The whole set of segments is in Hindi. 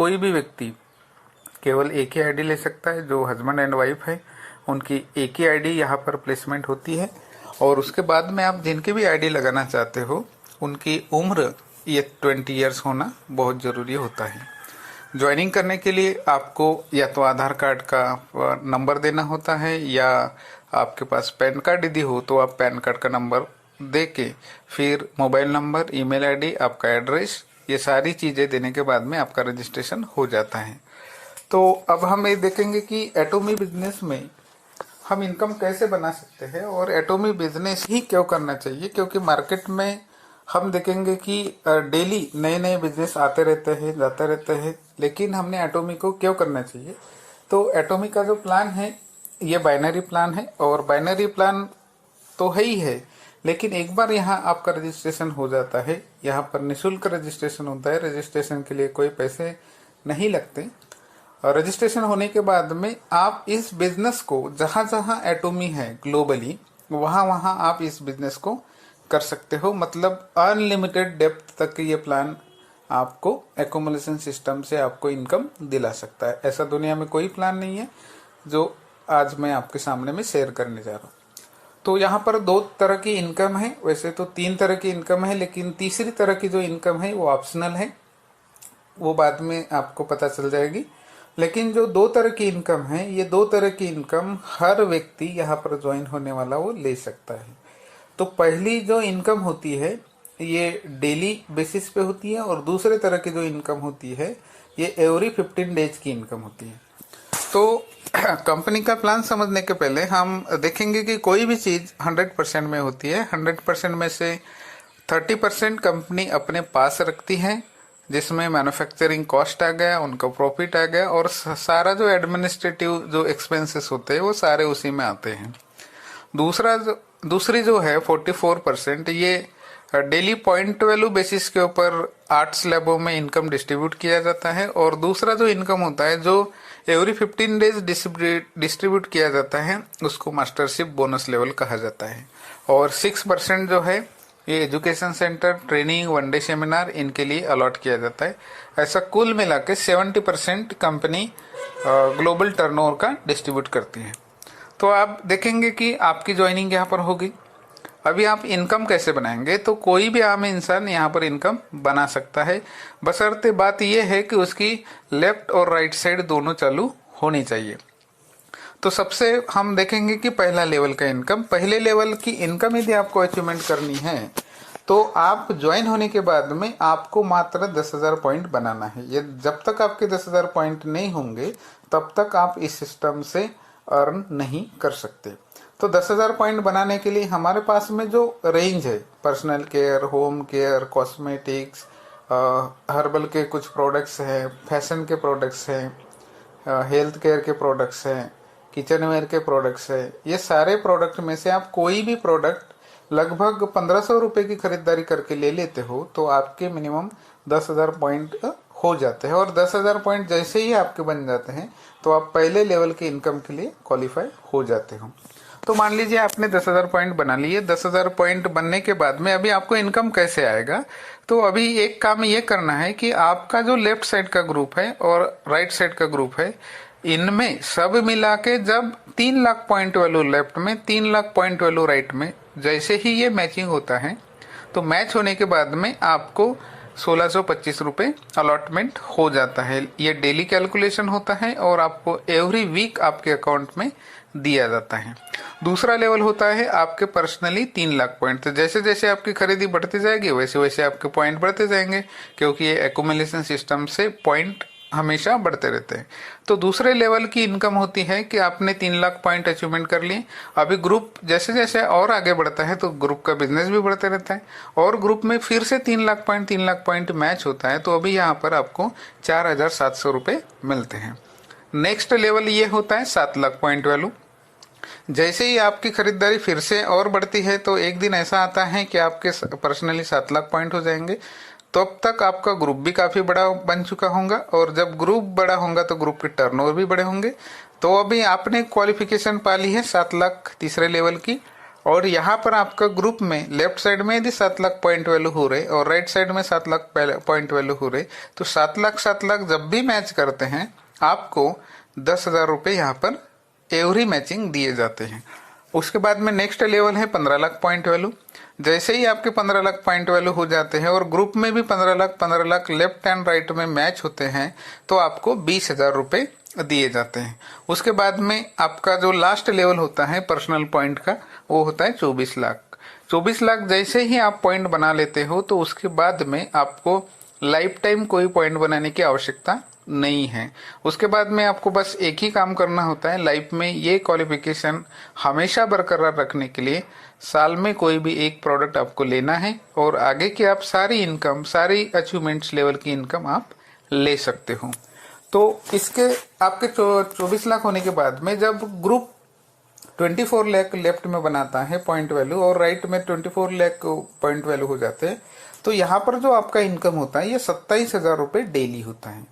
कोई भी व्यक्ति केवल एक ही आईडी ले सकता है। जो हस्बैंड एंड वाइफ है उनकी एक ही आईडी यहाँ पर प्लेसमेंट होती है। और उसके बाद में आप जिनकी भी आईडी लगाना चाहते हो उनकी उम्र ये 20 ईयर्स होना बहुत ज़रूरी होता है। ज्वाइनिंग करने के लिए आपको या तो आधार कार्ड का नंबर देना होता है, या आपके पास पैन कार्ड यदि हो तो आप पैन कार्ड का नंबर दे के फिर मोबाइल नंबर, ईमेल आईडी, आपका एड्रेस, ये सारी चीज़ें देने के बाद में आपका रजिस्ट्रेशन हो जाता है। तो अब हम ये देखेंगे कि एटॉमी बिजनेस में हम इनकम कैसे बना सकते हैं और एटॉमी बिजनेस ही क्यों करना चाहिए, क्योंकि मार्केट में हम देखेंगे कि डेली नए नए बिजनेस आते रहते हैं, जाते रहते हैं, लेकिन हमने एटॉमी को क्यों करना चाहिए। तो एटॉमी का जो प्लान है ये बाइनरी प्लान है, और बाइनरी प्लान तो है ही है, लेकिन एक बार यहाँ आपका रजिस्ट्रेशन हो जाता है, यहाँ पर निःशुल्क रजिस्ट्रेशन होता है, रजिस्ट्रेशन के लिए कोई पैसे नहीं लगते। और रजिस्ट्रेशन होने के बाद में आप इस बिजनेस को जहां जहां एटॉमी है ग्लोबली, वहां वहां आप इस बिजनेस को कर सकते हो। मतलब अनलिमिटेड डेप्थ तक ये प्लान आपको एकोमोलेशन सिस्टम से आपको इनकम दिला सकता है। ऐसा दुनिया में कोई प्लान नहीं है जो आज मैं आपके सामने में शेयर करने जा रहा हूँ। तो यहाँ पर 2 तरह की इनकम है, वैसे तो 3 तरह की इनकम है, लेकिन तीसरी तरह की जो इनकम है वो ऑप्शनल है, वो बाद में आपको पता चल जाएगी। लेकिन जो 2 तरह की इनकम है, ये 2 तरह की इनकम हर व्यक्ति यहाँ पर ज्वाइन होने वाला वो ले सकता है। तो पहली जो इनकम होती है ये डेली बेसिस पे होती है, और दूसरे तरह की जो इनकम होती है ये एवरी 15 डेज की इनकम होती है। तो कंपनी का प्लान समझने के पहले हम देखेंगे कि कोई भी चीज 100% में होती है। 100% में से 30% कंपनी अपने पास रखती है, जिसमें मैन्युफैक्चरिंग कॉस्ट आ गया, उनका प्रॉफिट आ गया, और सारा जो एडमिनिस्ट्रेटिव जो एक्सपेंसेस होते हैं वो सारे उसी में आते हैं। दूसरी जो है 44%, ये डेली पॉइंट वैल्यू बेसिस के ऊपर 8 स्लैबों में इनकम डिस्ट्रीब्यूट किया जाता है। और दूसरा जो इनकम होता है जो एवरी 15 डेज डिस्ट्रीब्यूट किया जाता है, उसको मास्टरशिप बोनस लेवल कहा जाता है। और 6% जो है ये education centre, training, one day seminar, इनके लिए अलॉट किया जाता है। ऐसा कुल मिला के 70% कंपनी ग्लोबल टर्नओवर का डिस्ट्रीब्यूट करती है। तो आप देखेंगे कि आपकी ज्वाइनिंग यहाँ पर होगी। अभी आप इनकम कैसे बनाएंगे, तो कोई भी आम इंसान यहाँ पर इनकम बना सकता है, बशर्ते बात यह है कि उसकी लेफ्ट और राइट साइड दोनों चालू होनी चाहिए। तो सबसे हम देखेंगे कि पहला लेवल का इनकम, पहले लेवल की इनकम यदि आपको अचीवमेंट करनी है तो आप ज्वाइन होने के बाद में आपको मात्र 10,000 पॉइंट बनाना है। ये जब तक आपके 10,000 पॉइंट नहीं होंगे तब तक आप इस सिस्टम से अर्न नहीं कर सकते। तो 10,000 पॉइंट बनाने के लिए हमारे पास में जो रेंज है, personal care, home care, cosmetics, herbal के कुछ प्रोडक्ट्स हैं, फैशन के प्रोडक्ट्स हैं, हेल्थ केयर के प्रोडक्ट्स हैं, किचन वेयर के प्रोडक्ट्स है, ये सारे प्रोडक्ट में से आप कोई भी प्रोडक्ट लगभग 1500 रुपए की खरीदारी करके ले लेते हो तो आपके मिनिमम 10,000 पॉइंट हो जाते हैं। और 10,000 पॉइंट जैसे ही आपके बन जाते हैं तो आप पहले लेवल के इनकम के लिए क्वालिफाई हो जाते हो। तो मान लीजिए आपने 10,000 पॉइंट बना लिए। 10,000 पॉइंट बनने के बाद में अभी आपको इनकम कैसे आएगा, तो अभी एक काम ये करना है कि आपका जो लेफ्ट साइड का ग्रुप है और राइट साइड का ग्रुप है, इनमें सब मिला के जब 3 लाख पॉइंट वैल्यू लेफ्ट में, 3 लाख पॉइंट वैल्यू राइट में, जैसे ही ये मैचिंग होता है तो मैच होने के बाद में आपको 1625 रुपए अलॉटमेंट हो जाता है। ये डेली कैलकुलेशन होता है और आपको एवरी वीक आपके अकाउंट में दिया जाता है। दूसरा लेवल होता है आपके पर्सनली 3 लाख पॉइंट। तो जैसे जैसे आपकी खरीदी बढ़ती जाएगी वैसे वैसे आपके पॉइंट बढ़ते जाएंगे, क्योंकि ये एक्यूमुलेशन सिस्टम से पॉइंट हमेशा बढ़ते रहते हैं। तो दूसरे लेवल की इनकम होती है कि आपने 3 लाख पॉइंट अचीवमेंट कर लिए। अभी ग्रुप जैसे जैसे और आगे बढ़ता है तो ग्रुप का बिजनेस भी बढ़ते रहता है, और ग्रुप में फिर से 3 लाख पॉइंट मैच होता है। तो अभी यहाँ पर आपको 4,700 रुपए मिलते हैं। नेक्स्ट लेवल ये होता है 7 लाख पॉइंट वैल्यू। जैसे ही आपकी खरीदारी फिर से और बढ़ती है तो एक दिन ऐसा आता है कि आपके पर्सनली 7 लाख पॉइंट हो जाएंगे। तब तक आपका ग्रुप भी काफी बड़ा बन चुका होगा, और जब ग्रुप बड़ा होगा तो ग्रुप के टर्नओवर भी बड़े होंगे। तो अभी आपने क्वालिफिकेशन पा ली है 7 लाख तीसरे लेवल की, और यहाँ पर आपका ग्रुप में लेफ्ट साइड में यदि 7 लाख पॉइंट वैल्यू हो रहे और राइट साइड में 7 लाख पॉइंट वैल्यू हो रहे, तो 7 लाख जब भी मैच करते हैं आपको 10,000 रुपये यहाँ पर एवरी मैचिंग दिए जाते हैं। उसके बाद में नेक्स्ट लेवल है 15 लाख पॉइंट वैल्यू। जैसे ही आपके 15 लाख पॉइंट वैल्यू हो जाते हैं और ग्रुप में भी 15 लाख लेफ्ट एंड राइट में मैच होते हैं, तो आपको 20,000 रुपये दिए जाते हैं। उसके बाद में आपका जो लास्ट लेवल होता है पर्सनल पॉइंट का, वो होता है 24 लाख। 24 लाख जैसे ही आप पॉइंट बना लेते हो, तो उसके बाद में आपको लाइफ टाइम कोई पॉइंट बनाने की आवश्यकता नहीं है। उसके बाद में आपको बस एक ही काम करना होता है, लाइफ में ये क्वालिफिकेशन हमेशा बरकरार रखने के लिए साल में कोई भी एक प्रोडक्ट आपको लेना है और आगे की आप सारी इनकम, सारी अचीवमेंट्स लेवल की इनकम आप ले सकते हो। तो इसके आपके 24 लाख होने के बाद में जब ग्रुप 24 लाख लेफ्ट में बनाता है पॉइंट वैल्यू और राइट में 24 लाख पॉइंट वैल्यू हो जाते हैं, तो यहाँ पर जो आपका इनकम होता है ये 27,000 रुपये डेली होता है।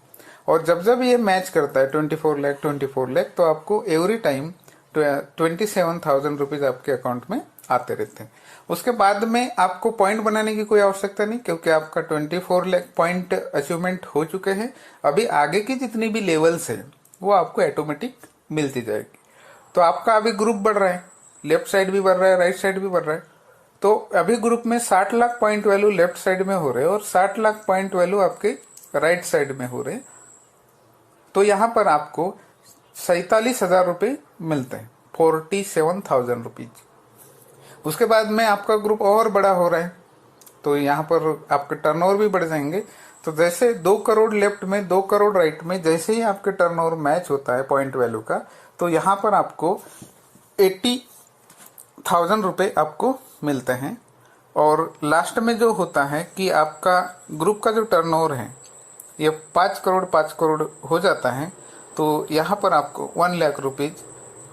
और जब जब ये मैच करता है 24 लाख, तो आपको एवरी टाइम 27,000 रुपीज आपके अकाउंट में आते रहते हैं। उसके बाद में आपको पॉइंट बनाने की कोई आवश्यकता नहीं, क्योंकि आपका 24 लाख पॉइंट अचीवमेंट हो चुके हैं। अभी आगे की जितनी भी लेवल्स है वो आपको ऑटोमेटिक मिलती जाएगी। तो आपका अभी ग्रुप बढ़ रहा है, लेफ्ट साइड भी बढ़ रहा है, राइट साइड भी बढ़ रहा है। तो अभी ग्रुप में 60 lakh point value left side में हो रहे हैं और 60 लाख पॉइंट वैल्यू आपके राइट साइड में हो रहे हैं। तो यहाँ पर आपको 47,000 रुपये मिलते हैं, 47,000 रुपीज। उसके बाद में आपका ग्रुप और बड़ा हो रहा है, तो यहाँ पर आपके टर्नओवर भी बढ़ जाएंगे। तो जैसे 2 करोड़ लेफ्ट में, 2 करोड़ राइट में, जैसे ही आपके टर्नओवर मैच होता है पॉइंट वैल्यू का, तो यहाँ पर आपको 80,000 रुपये आपको मिलते हैं। और लास्ट में जो होता है कि आपका ग्रुप का जो टर्नओवर है ये 5 करोड़ हो जाता है, तो यहाँ पर आपको 1 lakh rupees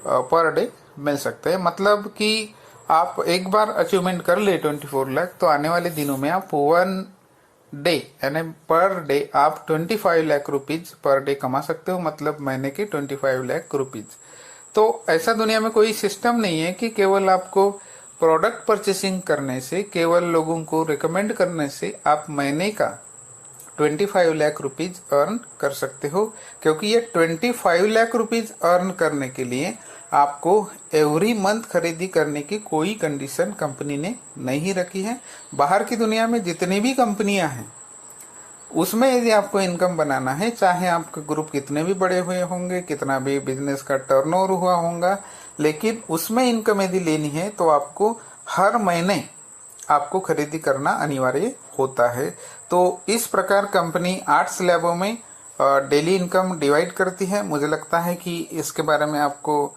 per day meal सकते हैं। मतलब कि आप एक बार अचीवमेंट कर ले 24 लाख, तो आने वाले दिनों में आप 1 डे यानी पर डे आप 25 लाख रुपीज पर डे कमा सकते हो, मतलब महीने के 25 लाख रुपीज। तो ऐसा दुनिया में कोई सिस्टम नहीं है कि केवल आपको प्रोडक्ट परचेसिंग करने से, केवल लोगों को रिकमेंड करने से आप महीने का 25 लाख रुपीज अर्न कर सकते हो, क्योंकि ये 25 लाख रुपीज अर्न करने के लिए आपको एवरी मंथ खरीदी करने की कोई कंडीशन कंपनी ने नहीं रखी है। बाहर की दुनिया में जितनी भी कंपनियां हैं उसमें यदि आपको इनकम बनाना है, चाहे आपके ग्रुप कितने भी बड़े हुए होंगे, कितना भी बिजनेस का टर्नओवर हुआ होगा, लेकिन उसमें इनकम यदि लेनी है तो आपको हर महीने आपको खरीदी करना अनिवार्य होता है। तो इस प्रकार कंपनी 8 स्लैबों में डेली इनकम डिवाइड करती है। मुझे लगता है कि इसके बारे में आपको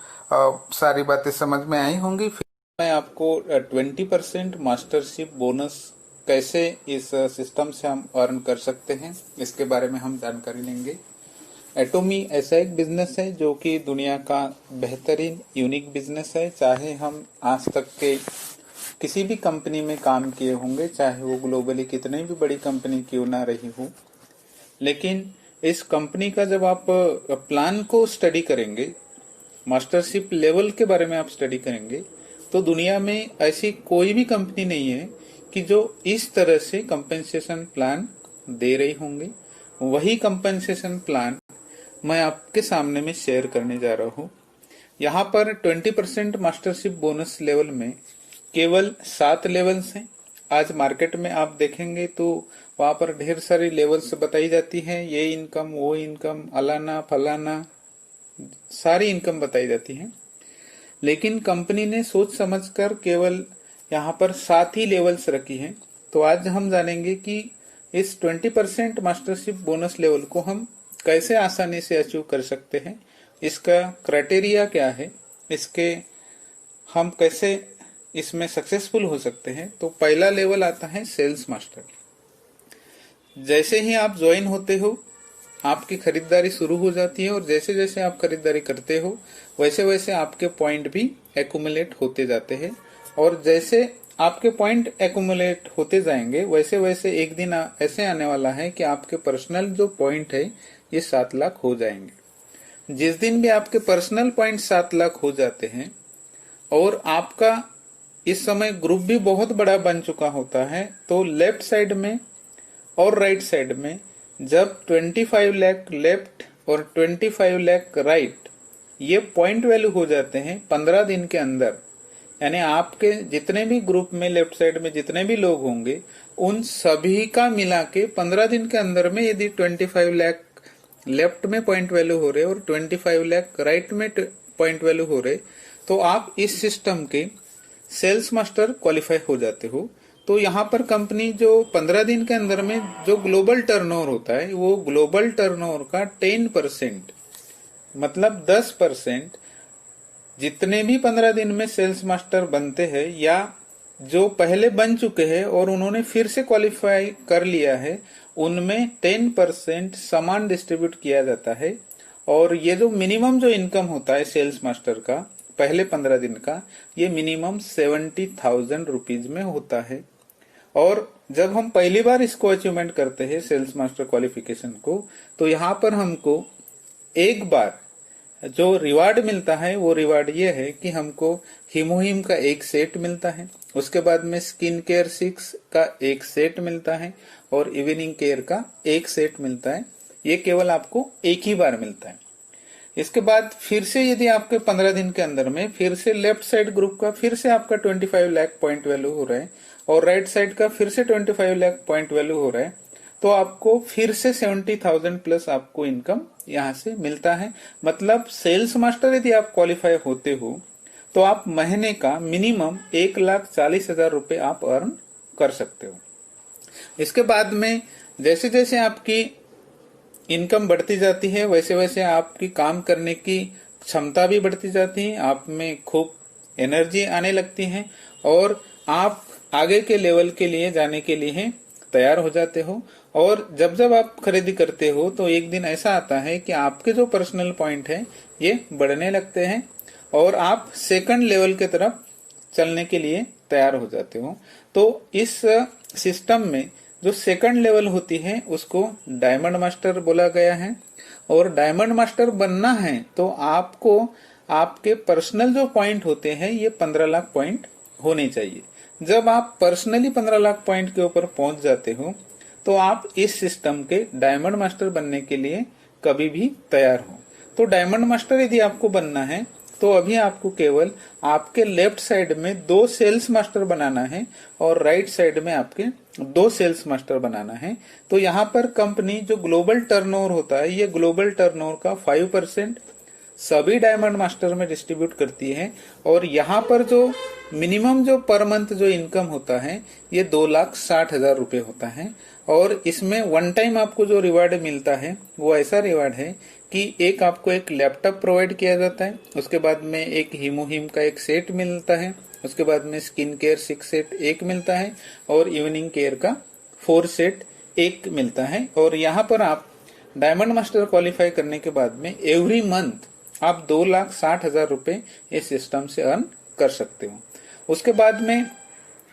सारी बातें समझ में आई होंगी। फिर मैं आपको 20% मास्टरशिप बोनस कैसे इस सिस्टम से हम अर्न कर सकते हैं, इसके बारे में हम जानकारी लेंगे। एटोमी ऐसा एक बिजनेस है जो कि दुनिया का बेहतरीन यूनिक बिजनेस है। चाहे हम आज तक के किसी भी कंपनी में काम किए होंगे, चाहे वो ग्लोबली कितनी भी बड़ी कंपनी क्यों ना रही हो, लेकिन इस कंपनी का जब आप प्लान को स्टडी करेंगे, मास्टरशिप लेवल के बारे में आप स्टडी करेंगे, तो दुनिया में ऐसी कोई भी कंपनी नहीं है कि जो इस तरह से कंपेंसेशन प्लान दे रही होंगे। वही कंपेंसेशन प्लान मैं आपके सामने में शेयर करने जा रहा हूँ। यहाँ पर 20% मास्टरशिप बोनस लेवल में केवल 7 लेवल्स हैं। आज मार्केट में आप देखेंगे तो वहां पर ढेर सारी लेवल्स बताई जाती हैं, ये इनकम, वो इनकम, अलाना फलाना, सारी इनकम बताई जाती है। लेकिन कंपनी ने सोच समझकर केवल यहाँ पर 7 ही लेवल्स रखी हैं। तो आज हम जानेंगे कि इस 20% मास्टरशिप बोनस लेवल को हम कैसे आसानी से अचीव कर सकते हैं, इसका क्राइटेरिया क्या है, इसके हम कैसे इसमें सक्सेसफुल हो सकते हैं। तो पहला लेवल आता है सेल्स मास्टर। जैसे ही आप ज्वाइन होते हो आपकी खरीदारी शुरू हो जाती है, और जैसे जैसे आप खरीदारी करते हो वैसे वैसे आपके पॉइंट भी एक्यूमुलेट होते जाते हैं, और जैसे आपके पॉइंट एक्यूमुलेट होते जाएंगे वैसे वैसे एक दिन ऐसे आने वाला है कि आपके पर्सनल जो पॉइंट है ये 7 लाख हो जाएंगे। जिस दिन भी आपके पर्सनल पॉइंट 7 लाख हो जाते हैं और आपका इस समय ग्रुप भी बहुत बड़ा बन चुका होता है, तो लेफ्ट साइड में और राइट साइड में जब 25 लाख लेफ्ट और 25 लाख राइट ये पॉइंट वैल्यू हो जाते हैं 15 दिन के अंदर, यानी आपके जितने भी ग्रुप में लेफ्ट साइड में जितने भी लोग होंगे उन सभी का मिला के 15 दिन के अंदर में यदि 25 लाख लेफ्ट में पॉइंट वैल्यू हो रहे और 25 लाख राइट में पॉइंट वैल्यू हो रहे, तो आप इस सिस्टम के सेल्स मास्टर क्वालिफाई हो जाते हो। तो यहाँ पर कंपनी जो 15 दिन के अंदर में जो ग्लोबल टर्नओवर होता है वो ग्लोबल टर्नओवर का 10% मतलब 10% जितने भी 15 दिन में सेल्स मास्टर बनते हैं या जो पहले बन चुके हैं और उन्होंने फिर से क्वालिफाई कर लिया है, उनमें 10% समान डिस्ट्रीब्यूट किया जाता है। और ये जो मिनिमम जो इनकम होता है सेल्स मास्टर का पहले 15 दिन का, ये मिनिमम 70,000 रुपीज में होता है। और जब हम पहली बार इसको अचीवमेंट करते हैं सेल्स मास्टर क्वालिफिकेशन को, तो यहाँ पर हमको एक बार जो रिवार्ड मिलता है वो रिवार्ड ये है कि हमको हिमोहिम का एक सेट मिलता है, उसके बाद में स्किन केयर 6 का एक सेट मिलता है और इवनिंग केयर का एक सेट मिलता है। ये केवल आपको एक ही बार मिलता है। इसके बाद फिर से यदि आपके 15 दिन के अंदर में फिर से लेफ्ट साइड ग्रुप का फिर से आपका 25 लाख पॉइंट वैल्यू हो रहा है और राइट साइड का फिर से 25 लाख पॉइंट वैल्यू हो रहा है, तो आपको फिर से 70,000 प्लस आपको इनकम यहाँ से मिलता है। मतलब सेल्स मास्टर यदि आप क्वालिफाई होते हो तो आप महीने का मिनिमम 1,40,000 रुपए आप अर्न कर सकते हो। इसके बाद में जैसे जैसे आपकी इनकम बढ़ती जाती है वैसे वैसे आपकी काम करने की क्षमता भी बढ़ती जाती है, आप में खूब एनर्जी आने लगती है और आप आगे के लेवल के लिए जाने के लिए तैयार हो जाते हो। और जब जब आप खरीदी करते हो तो एक दिन ऐसा आता है कि आपके जो पर्सनल पॉइंट है ये बढ़ने लगते हैं और आप सेकंड लेवल के तरफ चलने के लिए तैयार हो जाते हो। तो इस सिस्टम में जो सेकंड लेवल होती है उसको डायमंड मास्टर बोला गया है। और डायमंड मास्टर बनना है तो आपको आपके पर्सनल जो पॉइंट होते हैं ये 15 लाख पॉइंट होने चाहिए। जब आप पर्सनली 15 लाख पॉइंट के ऊपर पहुंच जाते हो तो आप इस सिस्टम के डायमंड मास्टर बनने के लिए कभी भी तैयार हो। तो डायमंड मास्टर यदि आपको बनना है तो अभी आपको केवल आपके लेफ्ट साइड में 2 सेल्स मास्टर बनाना है और राइट साइड में आपके 2 सेल्स मास्टर बनाना है। तो यहाँ पर कंपनी जो ग्लोबल टर्नओवर होता है ये ग्लोबल टर्नओवर का 5% सभी डायमंड मास्टर में डिस्ट्रीब्यूट करती है। और यहाँ पर जो मिनिमम जो पर मंथ जो इनकम होता है ये 2,60,000 रुपए होता है। और इसमें वन टाइम आपको जो रिवार्ड मिलता है वो ऐसा रिवार्ड है कि एक आपको एक लैपटॉप प्रोवाइड किया जाता है, उसके बाद में एक हिमोहिम का एक सेट मिलता है, उसके बाद में स्किन केयर 6 सेट एक मिलता है और इवनिंग केयर का 4 सेट एक मिलता है। और यहाँ पर आप डायमंड मास्टर क्वालिफाई करने के बाद में एवरी मंथ आप 2,60,000 रुपए इस सिस्टम से अर्न कर सकते हो। उसके बाद में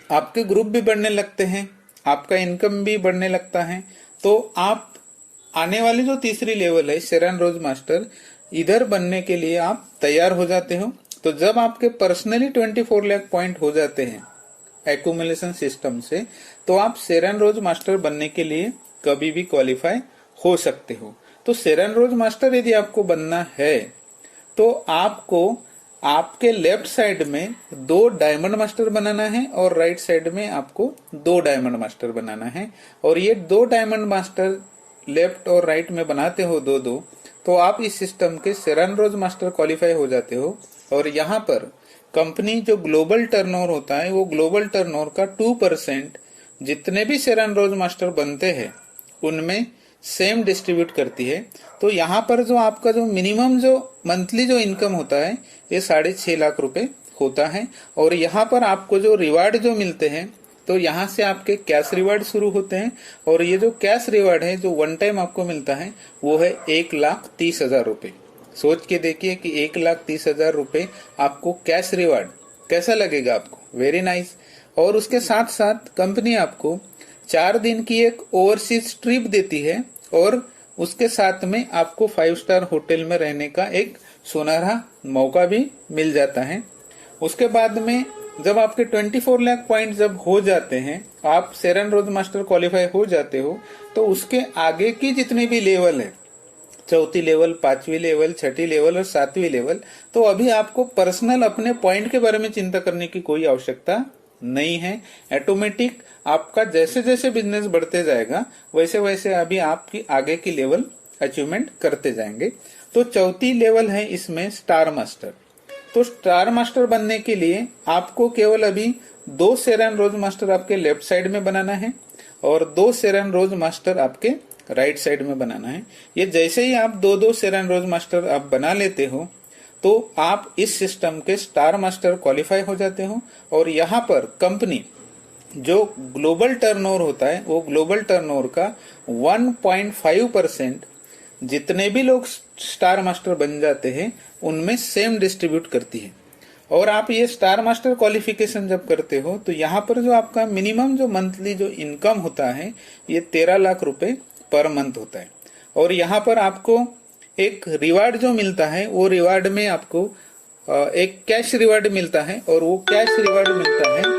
आपके ग्रुप भी बढ़ने लगते हैं, आपका इनकम भी बढ़ने लगता है। तो आप आने वाली जो तीसरी लेवल है सेरान रोज मास्टर, इधर बनने के लिए आप तैयार हो जाते हो। तो जब आपके पर्सनली 24 लाख पॉइंट हो जाते हैं एक्यूमुलेशन सिस्टम से, तो आप सेरान रोज मास्टर बनने के लिए कभी भी क्वालिफाई हो सकते हो। तो सेरान रोज मास्टर यदि आपको बनना है तो आपको आपके लेफ्ट साइड में 2 डायमंड मास्टर बनाना है और राइट साइड में आपको 2 डायमंड मास्टर बनाना है। और ये 2 डायमंड मास्टर लेफ्ट और राइट में बनाते हो 2-2, तो आप इस सिस्टम के सेरान रोज मास्टर क्वालिफाई हो जाते हो। और यहाँ पर कंपनी जो ग्लोबल टर्नओवर होता है वो ग्लोबल टर्नओवर का 2% जितने भी सेरान रोज मास्टर बनते हैं उनमें सेम डिस्ट्रीब्यूट करती है। तो यहाँ पर जो आपका जो मिनिमम जो मंथली जो इनकम होता है ये 6.5 लाख रुपए होता है। और यहाँ पर आपको जो रिवार्ड जो मिलते हैं तो यहाँ से आपके कैश रिवार्ड शुरू होते हैं। और ये जो कैश रिवार्ड है जो वन टाइम आपको मिलता है वो है 1,30,000 रुपए। सोच के देखिए कि 1,30,000 रुपए आपको कैश रिवार्ड कैसा लगेगा आपको, वेरी नाइस। और उसके साथ साथ कंपनी आपको 4 दिन की एक ओवरसीज ट्रिप देती है और उसके साथ में आपको 5 स्टार होटल में रहने का एक सुनहरा मौका भी मिल जाता है। उसके बाद में जब आपके 24 लाख पॉइंट जब हो जाते हैं, आप सेरेन रोज मास्टर क्वालिफाई हो जाते हो, तो उसके आगे की जितनी भी लेवल है, चौथी लेवल, पांचवी लेवल, छठी लेवल और सातवीं लेवल, तो अभी आपको पर्सनल अपने पॉइंट के बारे में चिंता करने की कोई आवश्यकता नहीं है। ऑटोमेटिक आपका जैसे जैसे बिजनेस बढ़ते जाएगा वैसे वैसे अभी आपकी आगे की लेवल अचीवमेंट करते जाएंगे। तो चौथी लेवल है इसमें स्टार मास्टर। तो स्टार मास्टर बनने के लिए आपको केवल अभी 2 सेरेन रोज मास्टर आपके लेफ्ट साइड में बनाना है और 2 सेरेन रोज मास्टर आपके राइट साइड में बनाना है। ये जैसे ही आप 2-2 सेरेन रोज मास्टर आप बना लेते हो तो आप इस सिस्टम के स्टार मास्टर क्वालिफाई हो जाते हो। और यहाँ पर कंपनी जो ग्लोबल टर्नओवर होता है वो ग्लोबल टर्नओवर का 1.5% जितने भी लोग स्टार मास्टर बन जाते हैं उनमें सेम डिस्ट्रीब्यूट करती है। और आप ये स्टार मास्टर क्वालिफिकेशन जब करते हो तो यहाँ पर जो आपका मिनिमम जो मंथली जो इनकम होता है ये 13 लाख रुपए पर मंथ होता है। और यहाँ पर आपको एक रिवार्ड जो मिलता है वो रिवार्ड में आपको एक कैश रिवार्ड मिलता है और वो कैश रिवार्ड मिलता है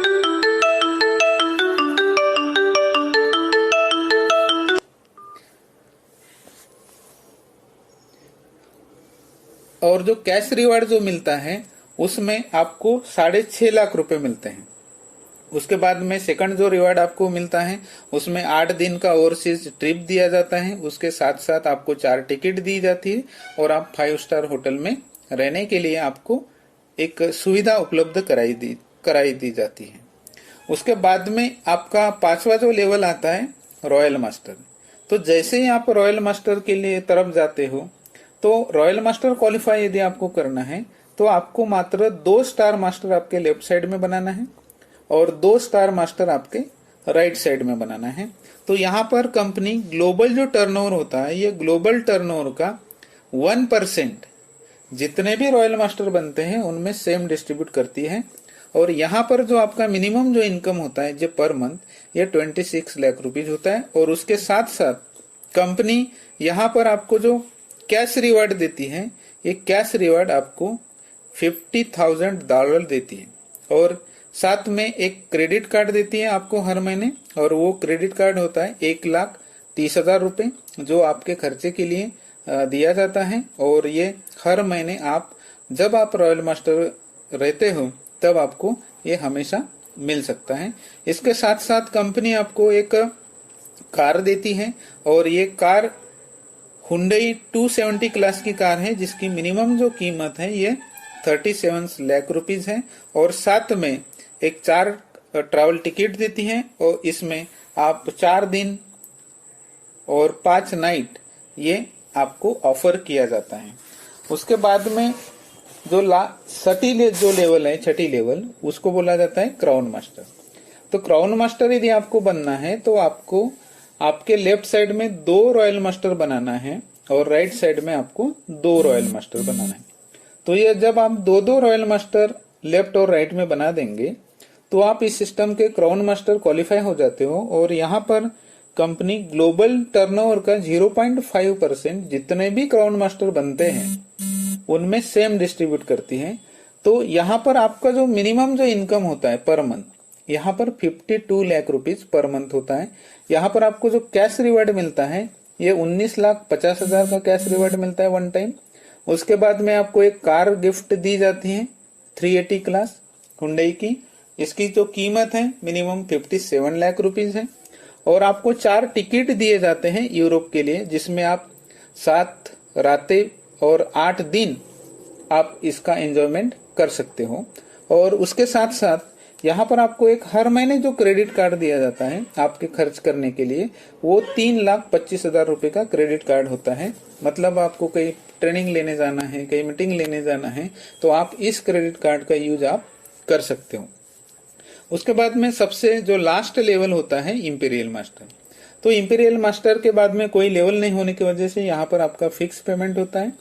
और जो कैश रिवार्ड जो मिलता है उसमें आपको 6.5 लाख रुपए मिलते हैं। उसके बाद में सेकंड जो रिवार्ड आपको मिलता है उसमें 8 दिन का ओवरसीज ट्रिप दिया जाता है। उसके साथ साथ आपको 4 टिकट दी जाती है और आप 5 स्टार होटल में रहने के लिए आपको एक सुविधा उपलब्ध कराई दी जाती है। उसके बाद में आपका 5वां जो लेवल आता है रॉयल मास्टर। तो जैसे ही आप रॉयल मास्टर के लिए तरफ जाते हो तो रॉयल मास्टर क्वालिफाई यदि आपको करना है तो आपको मात्र 2 स्टार मास्टर आपके लेफ्ट साइड में बनाना है और 2 स्टार मास्टर आपके राइट साइड में बनाना है। तो यहाँ पर कंपनी ग्लोबल जो टर्नओवर होता है ये ग्लोबल टर्नओवर का 1% जितने भी रॉयल मास्टर बनते हैं उनमें सेम डिस्ट्रीब्यूट करती है। और यहाँ पर जो आपका मिनिमम जो इनकम होता है जो पर मंथ ये 26 लाख रुपीज होता है। और उसके साथ साथ कंपनी यहाँ पर आपको जो कैश रिवार्ड देती है ये कैश रिवार्ड आपको $50,000 देती है और साथ में एक क्रेडिट कार्ड देती है आपको हर महीने। और वो क्रेडिट कार्ड होता है 1,30,000 रुपए जो आपके खर्चे के लिए दिया जाता है। और ये हर महीने आप जब आप रॉयल मास्टर रहते हो तब आपको ये हमेशा मिल सकता है। इसके साथ साथ कंपनी आपको एक कार देती है और ये कार हुंडई 270 क्लास की कार है जिसकी मिनिमम जो कीमत है ये 37 लाख रुपीज है। और साथ में एक 4 ट्रैवल टिकट देती है और इसमें आप 4 दिन और 5 नाइट ये आपको ऑफर किया जाता है। उसके बाद में जो जो लेवल है छठी लेवल उसको बोला जाता है क्राउन मास्टर। तो क्राउन मास्टर यदि आपको बनना है तो आपको आपके लेफ्ट साइड में 2 रॉयल मास्टर बनाना है और राइट साइड में आपको 2 रॉयल मास्टर बनाना है। तो ये जब आप 2-2 रॉयल मास्टर लेफ्ट और राइट में बना देंगे तो आप इस सिस्टम के क्राउन मास्टर क्वालिफाई हो जाते हो। और यहाँ पर कंपनी ग्लोबल टर्नओवर का 0.5% जितने भी क्राउन मास्टर बनते हैं उनमें सेम डिस्ट्रीब्यूट करती है। तो यहाँ पर आपका जो मिनिमम जो इनकम होता है पर मंथ यहाँ पर 52 लाख रुपीज पर मंथ होता है। यहाँ पर आपको जो कैश रिवार्ड मिलता है ये 19,50,000 का कैश रिवार्ड मिलता है 1 टाइम। उसके बाद में आपको एक कार गिफ्ट दी जाती है 380 क्लास हुंडई की। इसकी जो कीमत है मिनिमम 57 लाख रुपीज है। और आपको 4 टिकट दिए जाते हैं यूरोप के लिए जिसमें आप 7 रातें और 8 दिन आप इसका एंजॉयमेंट कर सकते हो। और उसके साथ साथ यहाँ पर आपको एक हर महीने जो क्रेडिट कार्ड दिया जाता है आपके खर्च करने के लिए वो 3,25,000 रुपए का क्रेडिट कार्ड होता है। मतलब आपको कहीं ट्रेनिंग लेने जाना है, कहीं मीटिंग लेने जाना है तो आप इस क्रेडिट कार्ड का यूज आप कर सकते हो। उसके बाद में सबसे जो लास्ट लेवल होता है इंपीरियल मास्टर। तो इंपीरियल मास्टर के बाद में कोई लेवल नहीं होने की वजह से यहाँ पर आपका फिक्स पेमेंट होता है।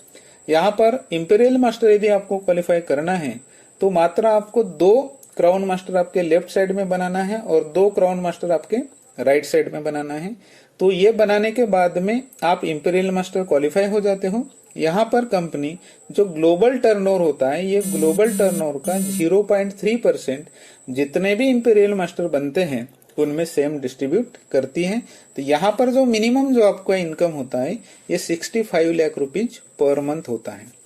यहाँ पर इंपीरियल मास्टर यदि आपको क्वालिफाई करना है तो मात्र आपको 2 क्राउन मास्टर आपके लेफ्ट साइड में बनाना है और 2 क्राउन मास्टर आपके राइट साइड में बनाना है। तो ये बनाने के बाद में आप इंपीरियल मास्टर क्वालिफाई हो जाते हो यहाँ पर कंपनी जो ग्लोबल टर्नओवर होता है, ये ग्लोबल टर्नओवर का 0.3% जितने भी इंपीरियल मास्टर बनते हैं उनमें सेम डिस्ट्रीब्यूट करती है। तो यहाँ पर जो मिनिमम जो आपका इनकम होता है ये 65 लाख रुपीज पर मंथ होता है।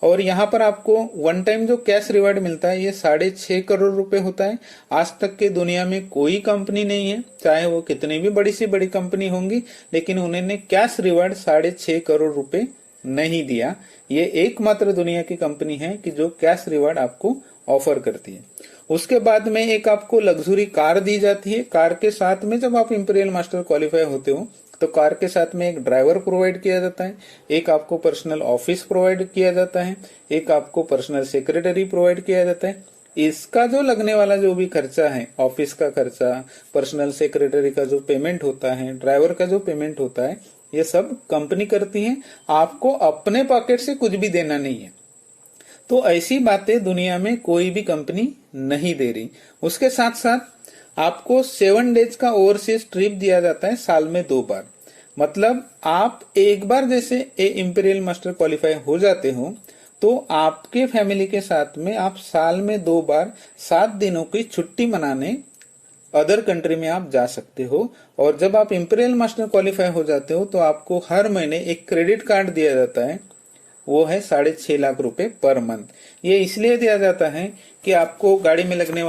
और यहाँ पर आपको वन टाइम जो कैश रिवार्ड मिलता है ये 6.5 करोड़ रुपए होता है। आज तक के दुनिया में कोई कंपनी नहीं है, चाहे वो कितनी भी बड़ी सी बड़ी कंपनी होंगी, लेकिन उन्होंने कैश रिवार्ड 6.5 करोड़ रुपए नहीं दिया। ये एकमात्र दुनिया की कंपनी है कि जो कैश रिवार्ड आपको ऑफर करती है। उसके बाद में एक आपको लग्जरी कार दी जाती है। कार के साथ में जब आप इंपीरियल मास्टर क्वालिफाई होते हो तो कार के साथ में एक ड्राइवर प्रोवाइड किया जाता है, एक आपको पर्सनल ऑफिस प्रोवाइड किया जाता है, एक आपको पर्सनल सेक्रेटरी प्रोवाइड किया जाता है। इसका जो लगने वाला जो भी खर्चा है, ऑफिस का खर्चा, पर्सनल सेक्रेटरी का जो पेमेंट होता है, ड्राइवर का जो पेमेंट होता है, ये सब कंपनी करती है। आपको अपने पॉकेट से कुछ भी देना नहीं है। तो ऐसी बातें दुनिया में कोई भी कंपनी नहीं दे रही। उसके साथ साथ आपको 7 डेज का ओवरसीज ट्रिप दिया जाता है साल में 2 बार। मतलब आप एक बार जैसे इंपीरियल मास्टर क्वालिफाई हो जाते हो तो आपके फैमिली के साथ में आप साल में 2 बार 7 दिनों की छुट्टी मनाने अदर कंट्री में आप जा सकते हो। और जब आप इंपीरियल मास्टर क्वालिफाई हो जाते हो तो आपको हर महीने एक क्रेडिट कार्ड दिया जाता है, वो है 6.5 लाख रुपए पर मंथ। ये इसलिए दिया जाता है कि आपको गाड़ी में लगने वाला